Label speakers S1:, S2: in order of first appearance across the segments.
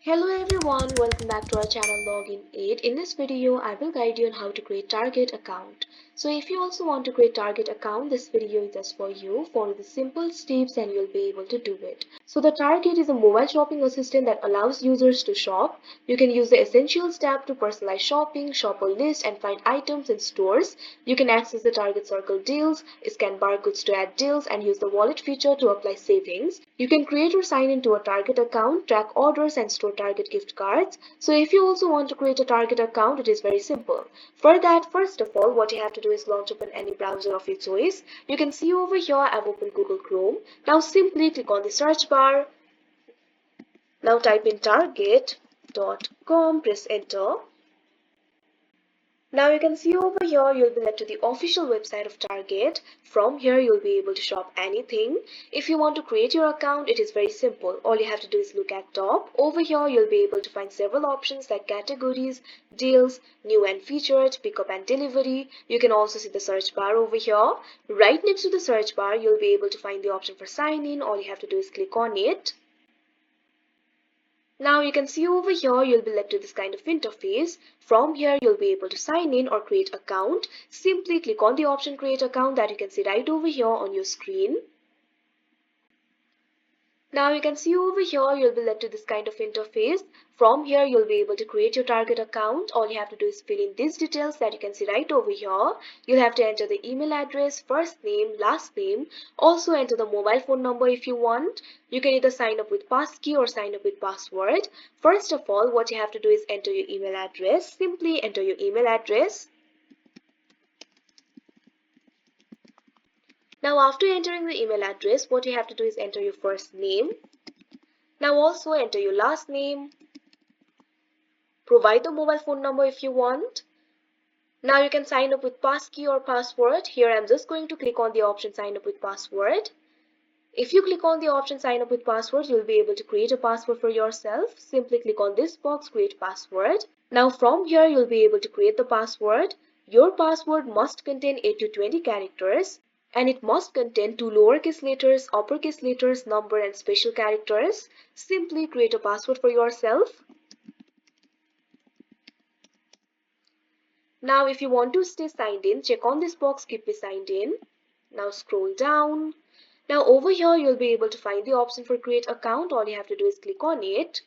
S1: Hello everyone, welcome back to our channel Login 8. In this video, I will guide you on how to create target account. So if you also want to create target account, this video is just for you. Follow the simple steps and you'll be able to do it. So the target is a mobile shopping assistant that allows users to shop. You can use the essentials tab to personalize shopping, shop a list and find items in stores. You can access the target circle deals, scan barcodes to add deals and use the wallet feature to apply savings. You can create or sign into a target account, track orders and store target gift cards. So if you also want to create a target account, it is very simple. For that, first of all, what you have to do is launch open any browser of your choice. You can see over here I've opened Google Chrome. Now simply click on the search bar. Now type in target.com, press enter. Now you can see over here you'll be led to the official website of Target. From here you'll be able to shop anything. If you want to create your account, it is very simple. All you have to do is look at top. Over here you'll be able to find several options like categories, deals, new and featured, pickup and delivery. You can also see the search bar over here. Right next to the search bar you'll be able to find the option for sign in. All you have to do is click on it. Now you can see over here you'll be led to this kind of interface. From here you'll be able to sign in or create account. Simply click on the option create account that you can see right over here on your screen. Now you can see over here you'll be led to this kind of interface. From here you'll be able to create your target account. All you have to do is fill in these details that you can see right over here. You'll have to enter the email address, first name, last name. Also enter the mobile phone number if you want. You can either sign up with passkey or sign up with password. First of all, what you have to do is enter your email address. Simply enter your email address. Now after entering the email address, what you have to do is enter your first name. Now also enter your last name. Provide the mobile phone number if you want. Now you can sign up with passkey or password. Here I'm just going to click on the option sign up with password. If you click on the option sign up with password, you'll be able to create a password for yourself. Simply click on this box, create password. Now from here you'll be able to create the password. Your password must contain 8 to 20 characters. And it must contain 2 lowercase letters, uppercase letters, number and special characters. Simply create a password for yourself. Now if you want to stay signed in, check on this box, keep me signed in. Now scroll down. Now over here you'll be able to find the option for create account. All you have to do is click on it.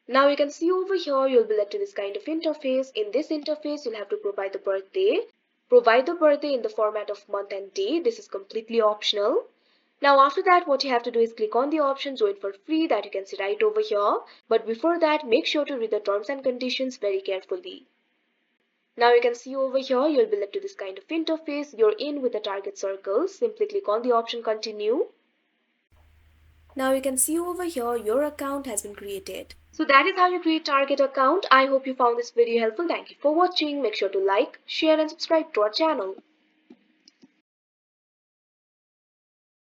S1: Now you can see over here you'll be led to this kind of interface. In this interface you'll have to provide the birthday. Provide the birthday in the format of month and day. This is completely optional. Now after that what you have to do is click on the option join for free that you can see right over here. But before that make sure to read the terms and conditions very carefully. Now you can see over here you'll be led to this kind of interface. You're in with the target circle. Simply click on the option continue. Now you can see over here your account has been created. So that is how you create target account. I hope you found this video helpful. Thank you for watching. Make sure to like, share and subscribe to our channel.